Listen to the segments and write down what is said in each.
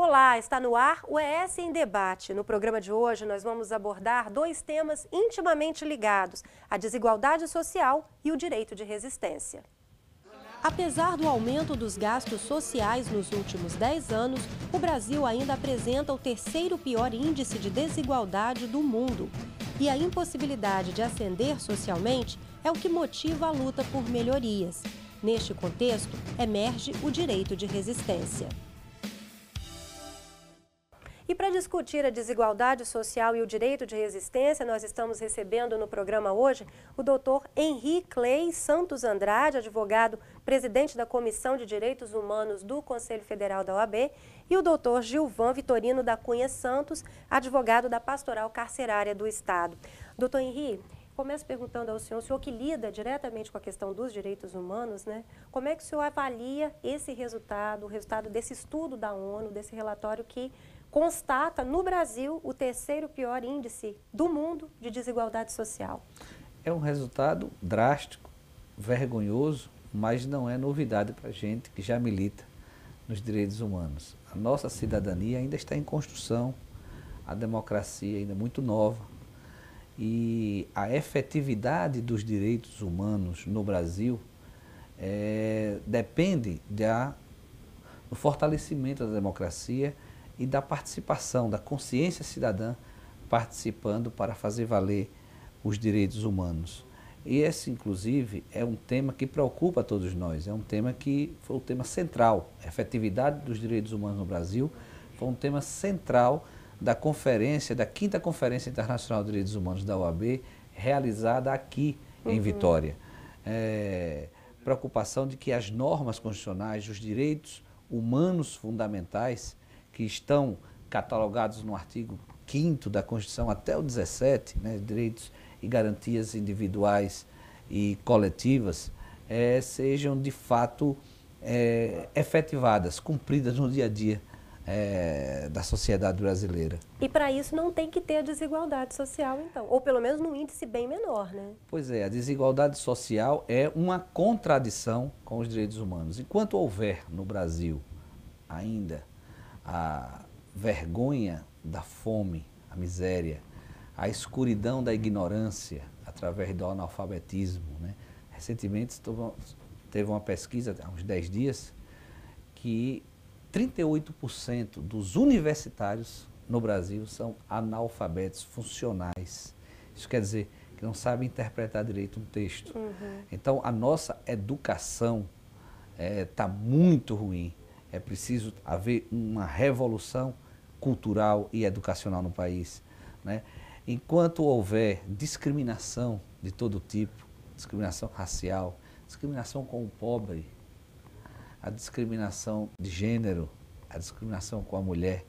Olá, está no ar o ES em Debate. No programa de hoje nós vamos abordar dois temas intimamente ligados, a desigualdade social e o direito de resistência. Apesar do aumento dos gastos sociais nos últimos 10 anos, o Brasil ainda apresenta o terceiro pior índice de desigualdade do mundo. E a impossibilidade de ascender socialmente é o que motiva a luta por melhorias. Neste contexto, emerge o direito de resistência. E para discutir a desigualdade social e o direito de resistência, nós estamos recebendo no programa hoje o doutor Henri Clay Santos Andrade, advogado, presidente da Comissão de Direitos Humanos do Conselho Federal da OAB, e o doutor Gilvan Vitorino da Cunha Santos, advogado da Pastoral Carcerária do Estado. Doutor Henri, começo perguntando ao senhor, o senhor que lida diretamente com a questão dos direitos humanos, né? Como é que o senhor avalia esse resultado, o resultado desse estudo da ONU, desse relatório que constata no Brasil o terceiro pior índice do mundo de desigualdade social? É um resultado drástico, vergonhoso, mas não é novidade para a gente que já milita nos direitos humanos. A nossa cidadania ainda está em construção, a democracia ainda é muito nova e a efetividade dos direitos humanos no Brasil depende do fortalecimento da democracia e da participação, da consciência cidadã participando para fazer valer os direitos humanos. E esse, inclusive, é um tema que preocupa a todos nós, é um tema que foi o tema central. A efetividade dos direitos humanos no Brasil foi um tema central da conferência, da 5ª Conferência Internacional de Direitos Humanos da OAB, realizada aqui em Vitória. Preocupação de que as normas constitucionais, os direitos humanos fundamentais, que estão catalogados no artigo 5º da Constituição até o 17, né, direitos e garantias individuais e coletivas, sejam de fato efetivadas, cumpridas no dia a dia da sociedade brasileira. E para isso não tem que ter a desigualdade social, então, ou pelo menos num índice bem menor, né? Pois é, a desigualdade social é uma contradição com os direitos humanos. Enquanto houver no Brasil ainda a vergonha da fome, a miséria, a escuridão da ignorância através do analfabetismo, né? Recentemente teve uma pesquisa, há uns 10 dias, que 38% dos universitários no Brasil são analfabetos funcionais. Isso quer dizer que não sabem interpretar direito um texto. Então, a nossa educação está muito ruim. É preciso haver uma revolução cultural e educacional no país, né? Enquanto houver discriminação de todo tipo, discriminação racial, discriminação com o pobre, a discriminação de gênero, a discriminação com a mulher,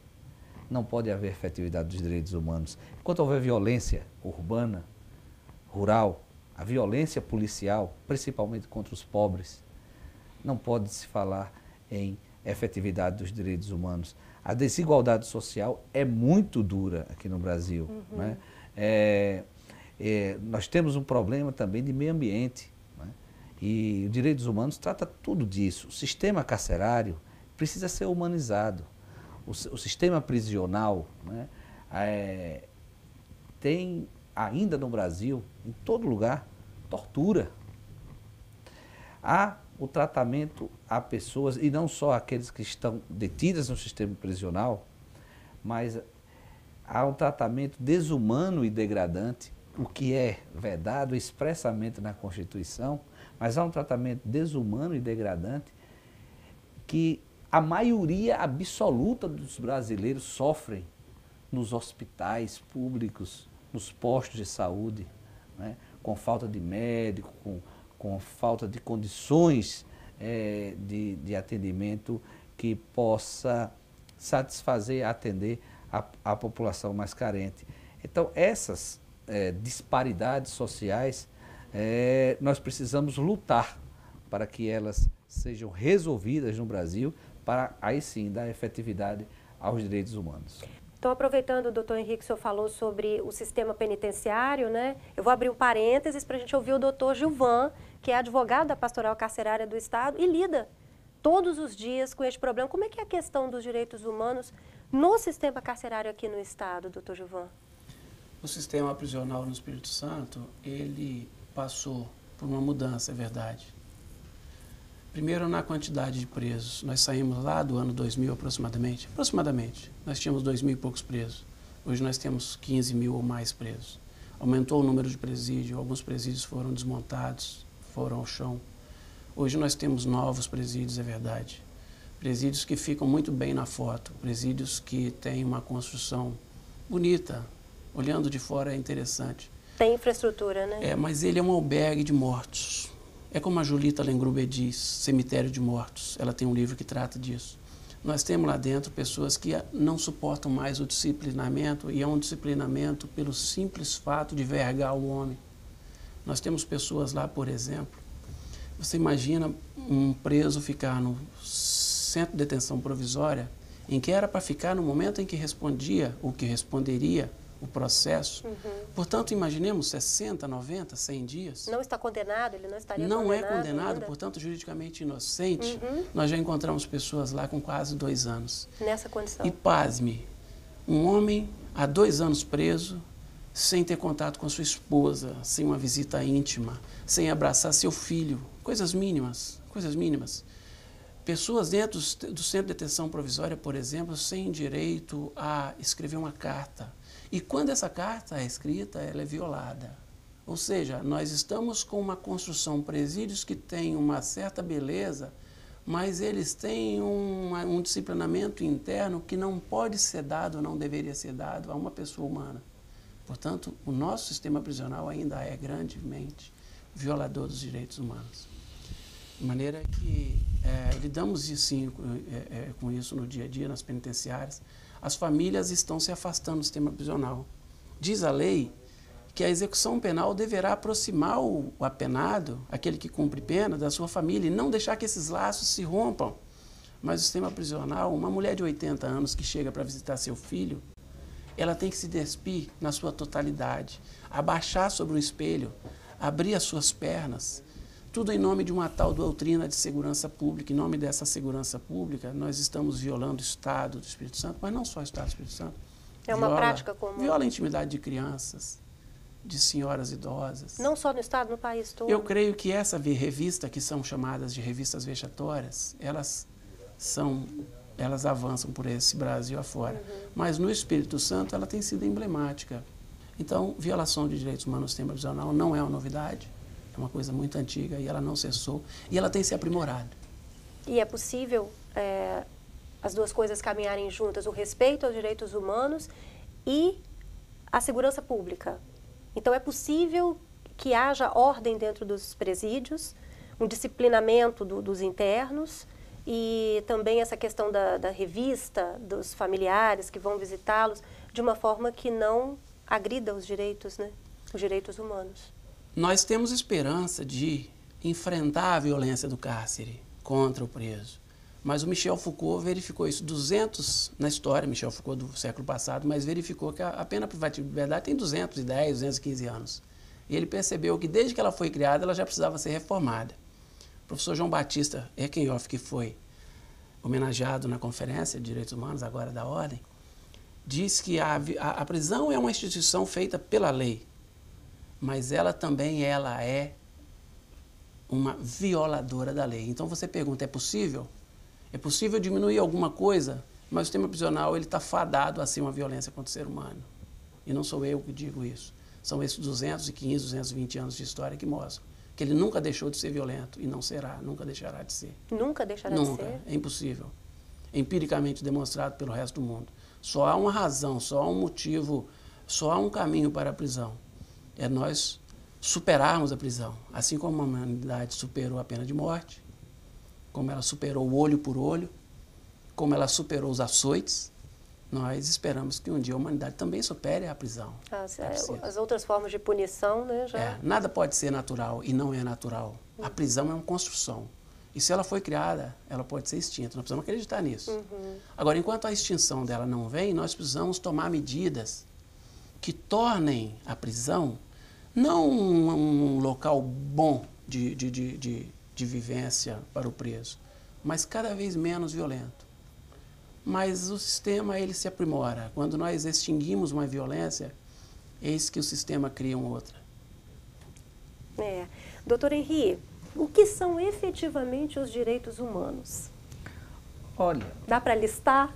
não pode haver efetividade dos direitos humanos. Enquanto houver violência urbana, rural, a violência policial, principalmente contra os pobres, não pode se falar em efetividade dos direitos humanos. A desigualdade social é muito dura aqui no Brasil. Né? Nós temos um problema também de meio ambiente. Né? E os direitos humanos trata tudo disso. O sistema carcerário precisa ser humanizado. O sistema prisional, né, tem ainda no Brasil, em todo lugar, tortura. Há o tratamento a pessoas, e não só aqueles que estão detidas no sistema prisional, mas há um tratamento desumano e degradante, o que é vedado expressamente na Constituição, mas há um tratamento desumano e degradante que a maioria absoluta dos brasileiros sofrem nos hospitais públicos, nos postos de saúde, né, com falta de médico, com falta de condições de atendimento que possa satisfazer, atender a população mais carente. Então, essas disparidades sociais, nós precisamos lutar para que elas sejam resolvidas no Brasil, para aí sim dar efetividade aos direitos humanos. Então, aproveitando, doutor Henrique, que o senhor falou sobre o sistema penitenciário, né? Eu vou abrir um parênteses para a gente ouvir o doutor Gilvan, que é advogado da Pastoral Carcerária do Estado e lida todos os dias com este problema. Como é que é a questão dos direitos humanos no sistema carcerário aqui no estado, doutor Gilvan? O sistema prisional no Espírito Santo, ele passou por uma mudança, é verdade. Primeiro, na quantidade de presos. Nós saímos lá do ano 2000 aproximadamente. Nós tínhamos 2.000 e poucos presos. Hoje nós temos 15 mil ou mais presos. Aumentou o número de presídios, alguns presídios foram desmontados, foram ao chão. Hoje nós temos novos presídios, é verdade. Presídios que ficam muito bem na foto, presídios que têm uma construção bonita, olhando de fora é interessante. Tem infraestrutura, né? Mas ele é um albergue de mortos. É como a Julita Lengrube diz, Cemitério de Mortos. Ela tem um livro que trata disso. Nós temos lá dentro pessoas que não suportam mais o disciplinamento, e é um disciplinamento pelo simples fato de vergar o homem. Nós temos pessoas lá, por exemplo, você imagina um preso ficar no centro de detenção provisória, em que era para ficar no momento em que respondia, o que responderia o processo. Portanto, imaginemos 60, 90, 100 dias. Não está condenado, ele não estaria condenado. Não é condenado, ainda. Portanto, juridicamente inocente. Nós já encontramos pessoas lá com quase 2 anos. Nessa condição. E pasme, um homem há 2 anos preso, sem ter contato com a sua esposa, sem uma visita íntima, sem abraçar seu filho, coisas mínimas, coisas mínimas. Pessoas dentro do centro de detenção provisória, por exemplo, sem direito a escrever uma carta. E quando essa carta é escrita, ela é violada. Ou seja, nós estamos com uma construção, presídios que têm uma certa beleza, mas eles têm um disciplinamento interno que não pode ser dado, não deveria ser dado a uma pessoa humana. Portanto, o nosso sistema prisional ainda é grandemente violador dos direitos humanos. De maneira que lidamos sim, com isso no dia a dia, nas penitenciárias. As famílias estão se afastando do sistema prisional. Diz a lei que a execução penal deverá aproximar o apenado, aquele que cumpre pena, da sua família e não deixar que esses laços se rompam. Mas o sistema prisional, uma mulher de 80 anos que chega para visitar seu filho, ela tem que se despir na sua totalidade, abaixar sobre o espelho, abrir as suas pernas, tudo em nome de uma tal doutrina de segurança pública. Em nome dessa segurança pública, nós estamos violando o Estado do Espírito Santo, mas não só o Estado do Espírito Santo. É uma prática comum. Viola a intimidade de crianças, de senhoras idosas. Não só no Estado, no país todo. Eu creio que essa revista, que são chamadas de revistas vexatórias, elas avançam por esse Brasil afora. Mas no Espírito Santo ela tem sido emblemática. Então, violação de direitos humanos no sistema prisional não é uma novidade. É uma coisa muito antiga e ela não cessou. E ela tem se aprimorado. E é possível as duas coisas caminharem juntas, o respeito aos direitos humanos e a segurança pública. Então, é possível que haja ordem dentro dos presídios, um disciplinamento dos internos e também essa questão da revista, dos familiares que vão visitá-los, de uma forma que não agrida os direitos, né? Os direitos humanos. Nós temos esperança de enfrentar a violência do cárcere contra o preso. Mas o Michel Foucault verificou isso 200 na história, Michel Foucault do século passado, mas verificou que a pena privativa de liberdade tem 210, 215 anos. E ele percebeu que desde que ela foi criada, ela já precisava ser reformada. O professor João Batista Eckenhoff, que foi homenageado na Conferência de Direitos Humanos, agora da Ordem, diz que a prisão é uma instituição feita pela lei, mas ela também é uma violadora da lei. Então você pergunta, é possível? É possível diminuir alguma coisa? Mas o sistema prisional está fadado a ser uma violência contra o ser humano. E não sou eu que digo isso. São esses 215, 220 anos de história que mostram que ele nunca deixou de ser violento e não será, nunca deixará de ser. Nunca deixará de ser? É impossível. É empiricamente demonstrado pelo resto do mundo. Só há uma razão, só há um motivo, só há um caminho para a prisão. É nós superarmos a prisão. Assim como a humanidade superou a pena de morte, como ela superou o olho por olho, como ela superou os açoites, nós esperamos que um dia a humanidade também supere a prisão. As outras formas de punição, né? Nada pode ser natural e não é natural. A prisão é uma construção. E se ela foi criada, ela pode ser extinta. Nós precisamos acreditar nisso. Agora, enquanto a extinção dela não vem, nós precisamos tomar medidas que tornem a prisão não um local bom de vivência para o preso, mas cada vez menos violento. Mas o sistema, ele se aprimora. Quando nós extinguimos uma violência, eis que o sistema cria uma outra. Doutor Henri, o que são efetivamente os direitos humanos? Olha... Dá para listar?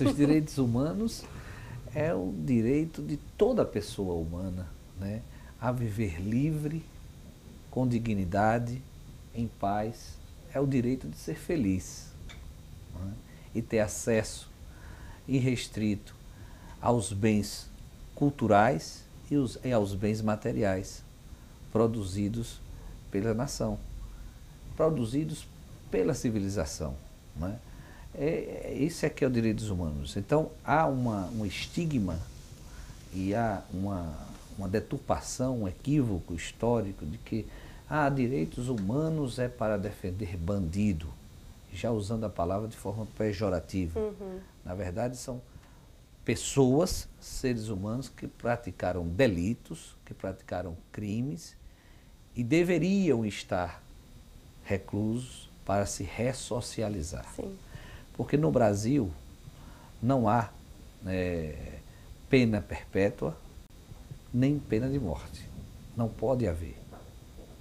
Os direitos humanos é o direito de toda pessoa humana, né, a viver livre, com dignidade, em paz. É o direito de ser feliz, né, e ter acesso irrestrito aos bens culturais e aos bens materiais produzidos pela nação, produzidos pela civilização, né? Esse aqui é o direito dos humanos. Então, há um estigma e há uma deturpação, um equívoco histórico de que direitos humanos é para defender bandido, já usando a palavra de forma pejorativa. Na verdade, são pessoas, seres humanos, que praticaram delitos, que praticaram crimes e deveriam estar reclusos para se ressocializar. Sim. Porque no Brasil não há pena perpétua nem pena de morte. Não pode haver,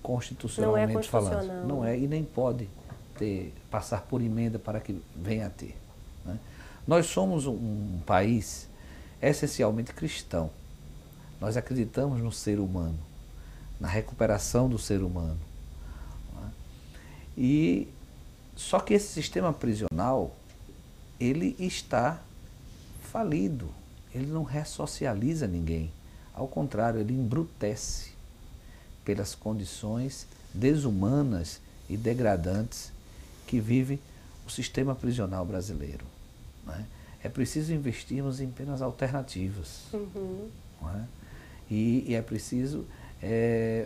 constitucionalmente falando. Não é, e nem pode passar por emenda para que venha a ter, né? Nós somos um país essencialmente cristão. Nós acreditamos no ser humano, na recuperação do ser humano, né? E só que esse sistema prisional, ele está falido, ele não ressocializa ninguém. Ao contrário, ele embrutece pelas condições desumanas e degradantes que vive o sistema prisional brasileiro, né? É preciso investirmos em penas alternativas, né? E é preciso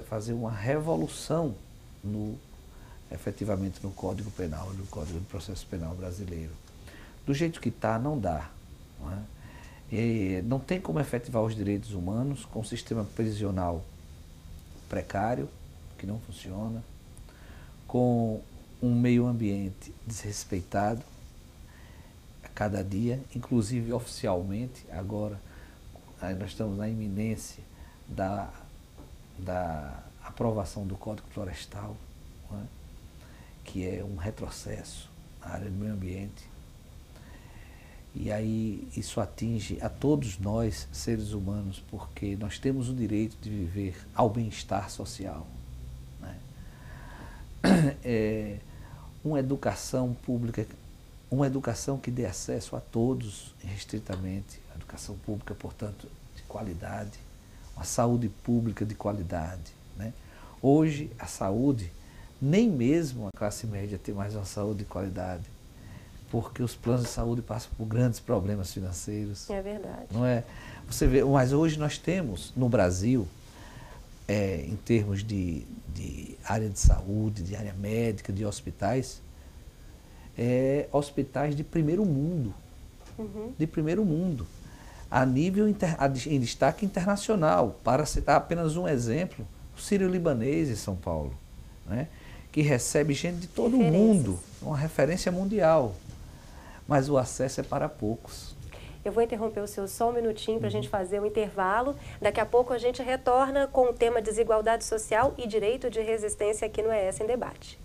fazer uma revolução efetivamente no Código Penal, no Código de Processo Penal brasileiro. Do jeito que está, não dá, não é? E não tem como efetivar os direitos humanos com um sistema prisional precário, que não funciona, com um meio ambiente desrespeitado a cada dia, inclusive oficialmente. Agora nós estamos na iminência da aprovação do Código Florestal, não é? Que é um retrocesso na área do meio ambiente. E aí isso atinge a todos nós, seres humanos, porque nós temos o direito de viver ao bem-estar social, né? Uma educação pública, uma educação que dê acesso a todos irrestritamente, a educação pública, portanto, de qualidade, uma saúde pública de qualidade, né? Hoje, a saúde, nem mesmo a classe média tem mais uma saúde de qualidade, porque os planos de saúde passam por grandes problemas financeiros. É verdade. Não é? Você vê, mas hoje nós temos no Brasil, em termos de área de saúde, de área médica, de hospitais, hospitais de primeiro mundo, de primeiro mundo, a nível em destaque internacional. Para citar apenas um exemplo, o Sírio-Libanês em São Paulo, né? Que recebe gente de todo o mundo, uma referência mundial. Mas o acesso é para poucos. Eu vou interromper o senhor só um minutinho para a gente fazer um intervalo. Daqui a pouco a gente retorna com o tema desigualdade social e direito de resistência aqui no ES em Debate.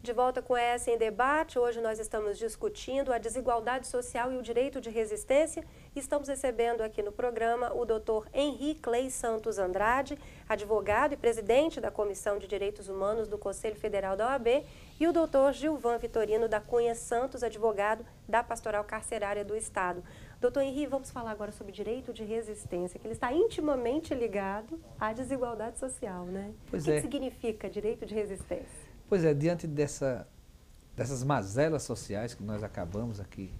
De volta com essa em debate, hoje nós estamos discutindo a desigualdade social e o direito de resistência. Estamos recebendo aqui no programa o Dr. Henri Clay Santos Andrade, advogado e presidente da Comissão de Direitos Humanos do Conselho Federal da OAB, e o Dr. Gilvan Vitorino da Cunha Santos, advogado da Pastoral Carcerária do Estado. Doutor Henri, vamos falar agora sobre direito de resistência, que ele está intimamente ligado à desigualdade social, né? Pois O que significa direito de resistência? Pois é, diante dessas mazelas sociais que nós acabamos aqui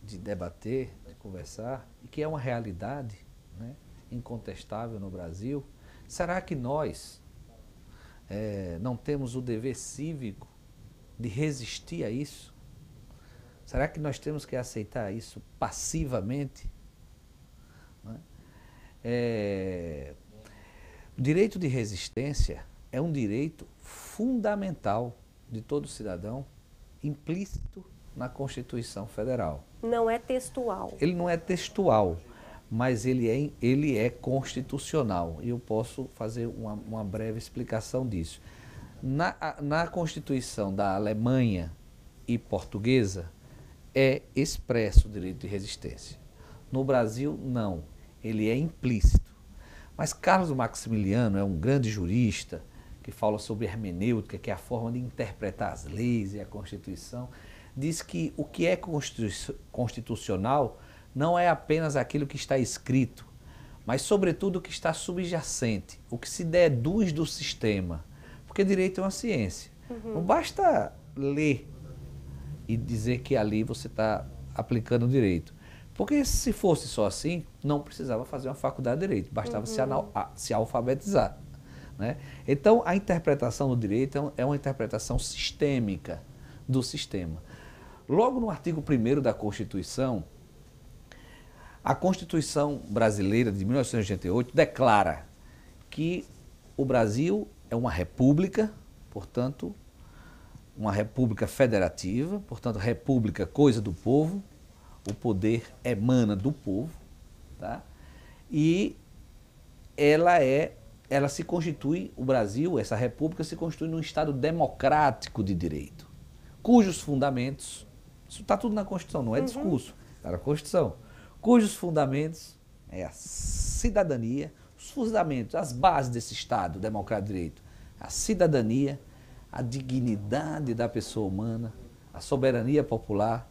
de debater, de conversar, e que é uma realidade, né, incontestável no Brasil, será que nós não temos o dever cívico de resistir a isso? Será que nós temos que aceitar isso passivamente? O direito de resistência é um direito fundamental de todo cidadão, implícito na Constituição Federal. Não é textual. Ele não é textual, mas ele é constitucional. E eu posso fazer uma breve explicação disso. Na Constituição da Alemanha e portuguesa, é expresso o direito de resistência. No Brasil, não. Ele é implícito. Mas Carlos Maximiliano é um grande jurista que fala sobre hermenêutica, que é a forma de interpretar as leis e a Constituição. Diz que o que é constitucional não é apenas aquilo que está escrito, mas sobretudo o que está subjacente, o que se deduz do sistema. Porque direito é uma ciência. Não basta ler e dizer que ali você está aplicando o direito. Porque se fosse só assim, não precisava fazer uma faculdade de direito, bastava se alfabetizar. Né? Então, a interpretação do direito é uma interpretação sistêmica do sistema. Logo no artigo 1º da Constituição, a Constituição brasileira de 1988 declara que o Brasil é uma república, portanto, uma república federativa, portanto, república coisa do povo, o poder emana do povo, tá? E ela se constitui, o Brasil, essa república se constitui num Estado democrático de direito, cujos fundamentos, isso está tudo na Constituição, não é discurso, está na Constituição, cujos fundamentos é a cidadania, os fundamentos, as bases desse Estado democrático de direito, a cidadania, a dignidade da pessoa humana, a soberania popular,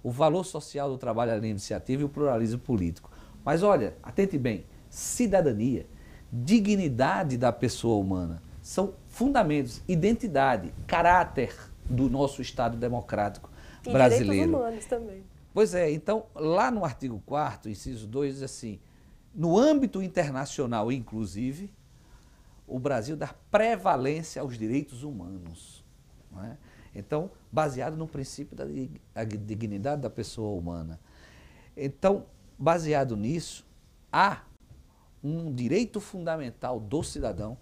o valor social do trabalho, a iniciativa e o pluralismo político. Mas olha, atente bem, cidadania, dignidade da pessoa humana, são fundamentos, identidade, caráter do nosso Estado democrático brasileiro. E direitos humanos também. Pois é, então, lá no artigo 4º, inciso 2, diz assim, no âmbito internacional, inclusive, o Brasil dá prevalência aos direitos humanos. Não é? Então, baseado no princípio da dignidade da pessoa humana. Então, baseado nisso, há um direito fundamental do cidadão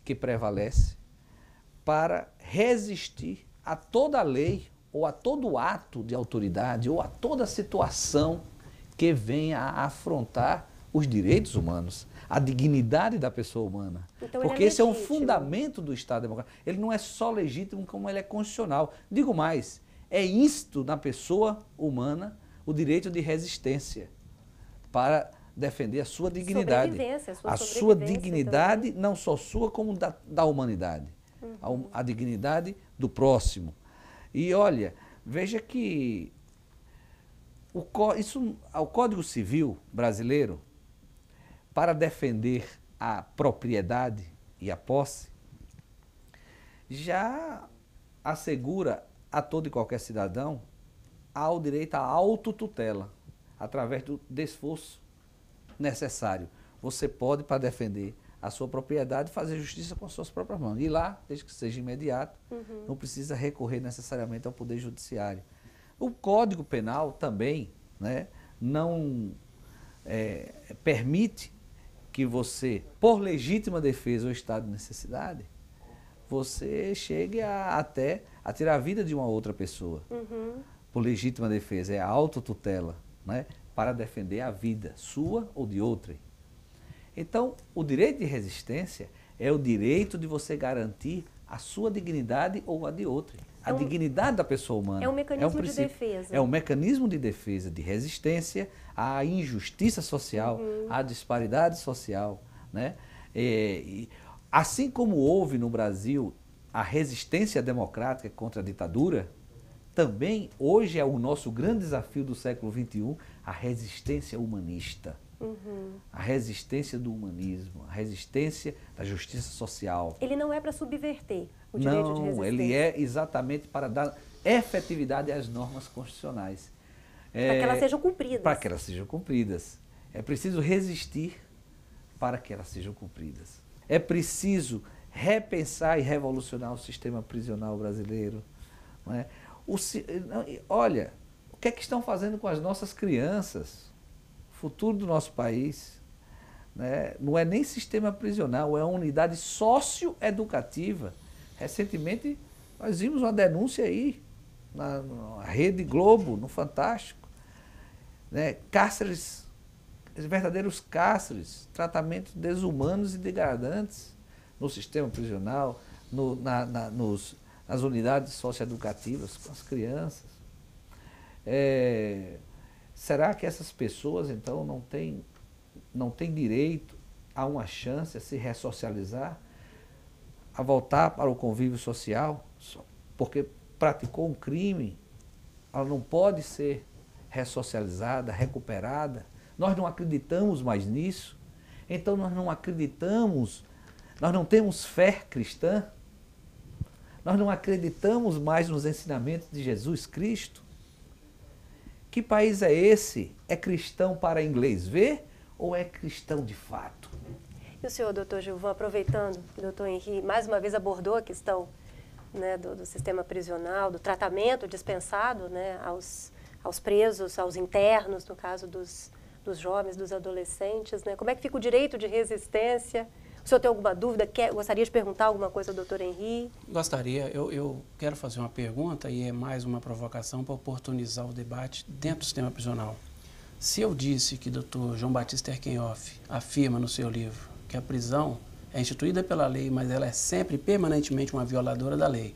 que prevalece para resistir a toda lei ou a todo ato de autoridade ou a toda situação que venha a afrontar os direitos humanos, a dignidade da pessoa humana. Então, porque esse é um fundamento do Estado democrático. Ele não é só legítimo, como ele é constitucional. Digo mais, é isto na pessoa humana o direito de resistência para defender a sua dignidade. A sua dignidade, também. Não só sua, como da humanidade. A dignidade do próximo. E olha, veja que o Código Civil brasileiro, para defender a propriedade e a posse, já assegura a todo e qualquer cidadão ao direito à autotutela, através do esforço necessário. Você pode, para defender a sua propriedade, fazer justiça com suas próprias mãos. E lá, desde que seja imediato, não precisa recorrer necessariamente ao Poder Judiciário. O Código Penal também, né, não permite que você, por legítima defesa ou estado de necessidade, você chegue até a tirar a vida de uma outra pessoa. Por legítima defesa, é a autotutela, né, para defender a vida sua ou de outrem. Então, o direito de resistência é o direito de você garantir a sua dignidade ou a de outrem. A dignidade da pessoa humana. É um mecanismo de defesa. É um mecanismo de defesa, de resistência à injustiça social, à disparidade social. Né? Assim como houve no Brasil a resistência democrática contra a ditadura, também hoje é o nosso grande desafio do século XXI, a resistência humanista. A resistência do humanismo, a resistência da justiça social. Ele não é para subverter o direito de resistência. Não, ele é exatamente para dar efetividade às normas constitucionais. Para que elas sejam cumpridas. Para que elas sejam cumpridas. É preciso resistir para que elas sejam cumpridas. É preciso repensar e revolucionar o sistema prisional brasileiro. Não é? Olha, o que é que estão fazendo com as nossas crianças? O futuro do nosso país. Né? Não é nem sistema prisional, é uma unidade socioeducativa. Recentemente, nós vimos uma denúncia aí, na Rede Globo, no Fantástico. Né? Cárceres, verdadeiros cárceres, tratamentos desumanos e degradantes no sistema prisional, nas unidades socioeducativas com as crianças. Será que essas pessoas, então, não têm direito a uma chance a se ressocializar, a voltar para o convívio social, porque praticou um crime? Ela não pode ser ressocializada, recuperada? Nós não acreditamos mais nisso? Então nós não acreditamos, nós não temos fé cristã? Nós não acreditamos mais nos ensinamentos de Jesus Cristo? Que país é esse? É cristão para inglês ver ou é cristão de fato? E o senhor, doutor Gilvan, aproveitando que o doutor Henri mais uma vez abordou a questão, né, do sistema prisional, do tratamento dispensado, né, aos presos, aos internos, no caso dos jovens, dos adolescentes, né? Como é que fica o direito de resistência? O senhor tem alguma dúvida? Gostaria de perguntar alguma coisa ao doutor Henri? Gostaria. Eu quero fazer uma pergunta e é mais uma provocação para oportunizar o debate dentro do sistema prisional. Se eu disse que o Dr. João Batista Erkenhoff afirma no seu livro que a prisão é instituída pela lei, mas ela é sempre permanentemente uma violadora da lei,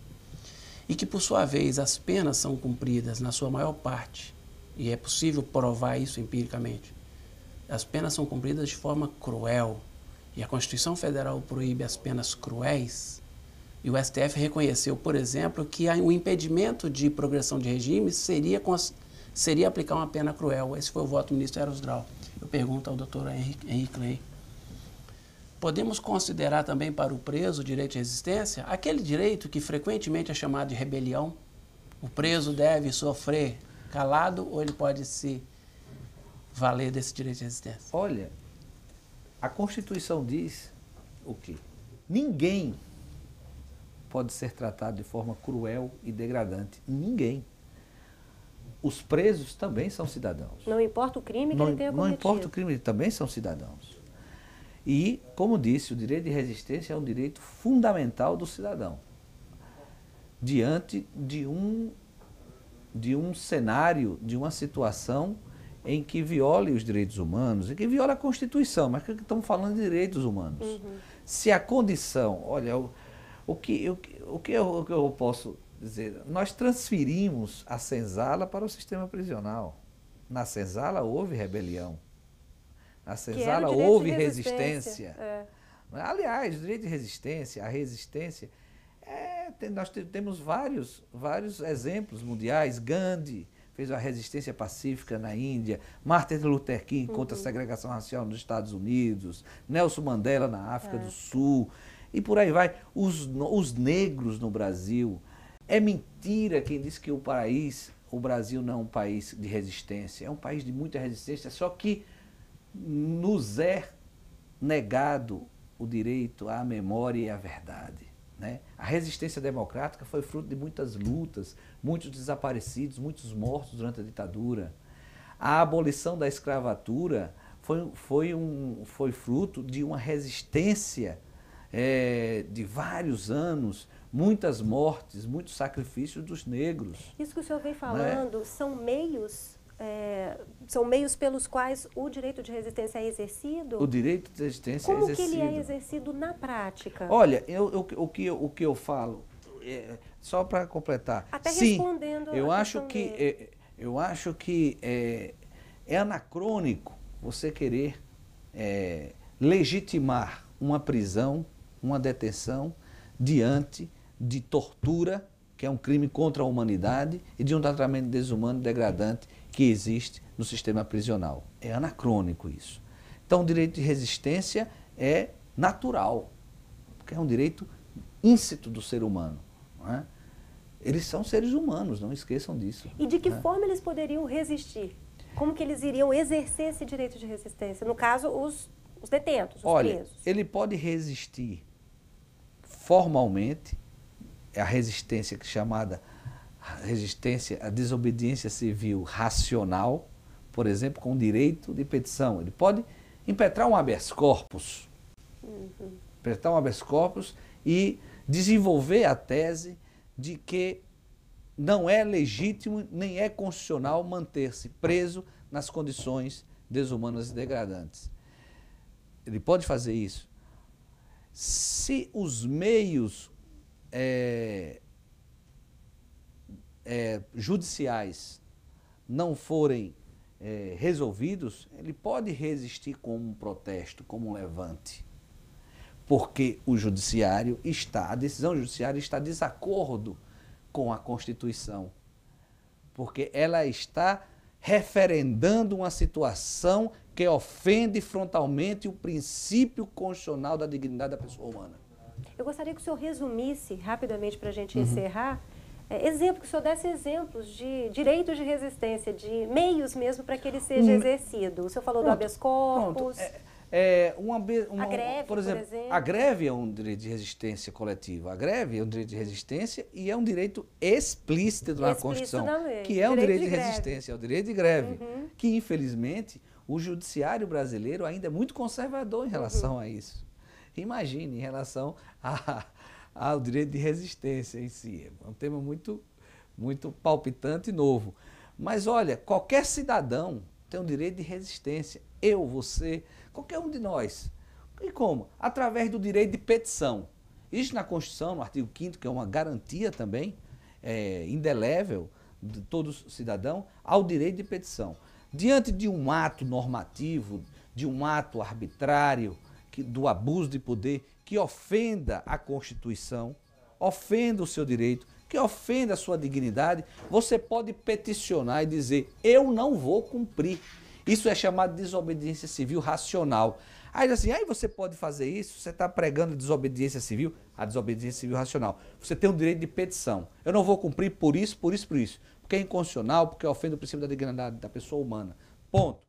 e que, por sua vez, as penas são cumpridas na sua maior parte, e é possível provar isso empiricamente, as penas são cumpridas de forma cruel, e a Constituição Federal proíbe as penas cruéis, e o STF reconheceu, por exemplo, que o impedimento de progressão de regime seria aplicar uma pena cruel. Esse foi o voto do ministro Eros Grau. Eu pergunto ao doutor Henri Clay. Podemos considerar também para o preso o direito de resistência? Aquele direito que frequentemente é chamado de rebelião. O preso deve sofrer calado ou ele pode se valer desse direito de resistência? Olha, a Constituição diz o quê? Ninguém pode ser tratado de forma cruel e degradante. Ninguém. Os presos também são cidadãos. Não importa o crime que ele tenha cometido. Não importa o crime, eles também são cidadãos. E, como disse, o direito de resistência é um direito fundamental do cidadão. Diante de um cenário, de uma situação em que viole os direitos humanos, em que viole a Constituição, mas que estamos falando de direitos humanos. Uhum. Se a condição, olha, o que eu posso dizer, nós transferimos a senzala para o sistema prisional. Na senzala houve rebelião. Na senzala houve resistência. Aliás, o direito de resistência, a resistência, nós temos vários exemplos mundiais. Gandhi fez uma resistência pacífica na Índia, Martin Luther King contra a segregação racial nos Estados Unidos, Nelson Mandela na África do Sul, e por aí vai. Os negros no Brasil. É mentira quem diz que o Brasil não é um país de resistência. É um país de muita resistência, só que nos é negado o direito à memória e à verdade. Né? A resistência democrática foi fruto de muitas lutas, muitos desaparecidos, muitos mortos durante a ditadura. A abolição da escravatura foi fruto de uma resistência de vários anos, muitas mortes, muitos sacrifícios dos negros. Isso que o senhor vem falando são meios pelos quais o direito de resistência é exercido? O direito de resistência é exercido. Como que ele é exercido na prática? Olha, o que eu falo, só para completar. Até respondendo eu acho que é anacrônico você querer legitimar uma prisão, uma detenção diante de tortura, que é um crime contra a humanidade, e de um tratamento desumano e degradante que existe no sistema prisional. É anacrônico isso. Então, o direito de resistência é natural, porque é um direito íncito do ser humano. Não é? Eles são seres humanos, não esqueçam disso. E de que forma eles poderiam resistir? Como que eles iriam exercer esse direito de resistência? No caso, os detentos, os presos. Ele pode resistir formalmente, a resistência chamada resistência à desobediência civil racional, por exemplo, com direito de petição. Ele pode impetrar um habeas corpus, impetrar um habeas corpus e desenvolver a tese de que não é legítimo nem é constitucional manter-se preso nas condições desumanas e degradantes. Ele pode fazer isso. Se os meios judiciais não forem resolvidos, ele pode resistir como um protesto, como um levante. Porque o judiciário a decisão judiciária está em desacordo com a Constituição. Porque ela está referendando uma situação que ofende frontalmente o princípio constitucional da dignidade da pessoa humana. Eu gostaria que o senhor resumisse rapidamente para a gente encerrar, que o senhor desse exemplos de direitos de resistência, de meios mesmo para que ele seja exercido. O senhor falou do habeas corpus. A greve, por exemplo, a greve é um direito de resistência coletiva. A greve é um direito de resistência e é um direito explícito na Constituição, que é um direito de resistência, é o direito de greve, que infelizmente o judiciário brasileiro ainda é muito conservador em relação a isso. Imagine em relação ao direito de resistência em si. É um tema muito, muito palpitante e novo. Mas olha, qualquer cidadão tem o direito de resistência. Eu, você, qualquer um de nós. E como? Através do direito de petição. Isso na Constituição, no artigo 5º, que é uma garantia também, indelével de todo cidadão, ao direito de petição. Diante de um ato normativo, de um ato arbitrário, do abuso de poder, que ofenda a Constituição, ofenda o seu direito, que ofenda a sua dignidade, você pode peticionar e dizer, eu não vou cumprir. Isso é chamado de desobediência civil racional. Aí assim, você pode fazer isso, você está pregando desobediência civil, a desobediência civil racional. Você tem o direito de petição. Eu não vou cumprir por isso, por isso, por isso. Porque é inconstitucional, porque ofende o princípio da dignidade da pessoa humana. Ponto.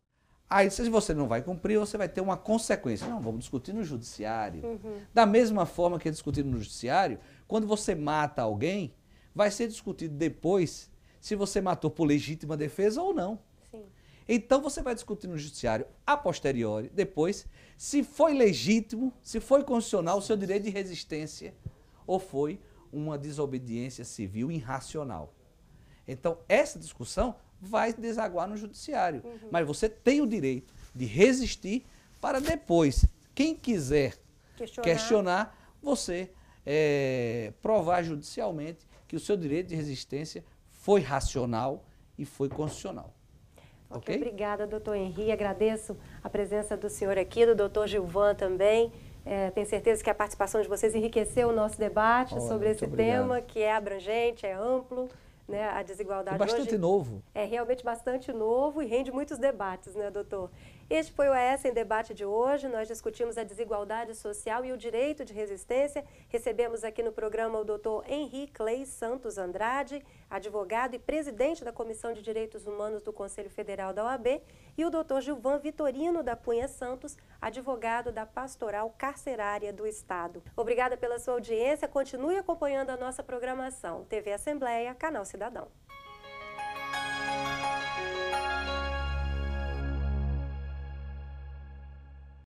Aí, se você não vai cumprir, você vai ter uma consequência. Não, vamos discutir no judiciário. Da mesma forma que é discutido no judiciário, quando você mata alguém, vai ser discutido depois se você matou por legítima defesa ou não. Sim. Então, você vai discutir no judiciário a posteriori, depois, se foi legítimo, se foi constitucional o seu direito de resistência ou foi uma desobediência civil irracional. Então, essa discussão vai desaguar no judiciário. Mas você tem o direito de resistir para depois, quem quiser questionar você provar judicialmente que o seu direito de resistência foi racional e foi constitucional. Ok? Obrigada, doutor Henri. Agradeço a presença do senhor aqui, do doutor Gilvan também. Tenho certeza que a participação de vocês enriqueceu o nosso debate sobre esse tema, que é abrangente, é amplo. Né, a desigualdade bastante hoje novo. É realmente bastante novo e rende muitos debates, né, doutor? Este foi o AES em Debate de hoje. Nós discutimos a desigualdade social e o direito de resistência. Recebemos aqui no programa o doutor Henri Clay Santos Andrade, advogado e presidente da Comissão de Direitos Humanos do Conselho Federal da OAB, e o doutor Gilvan Vitorino da Cunha Santos, advogado da Pastoral Carcerária do Estado. Obrigada pela sua audiência. Continue acompanhando a nossa programação. TV Assembleia, Canal Cidadão.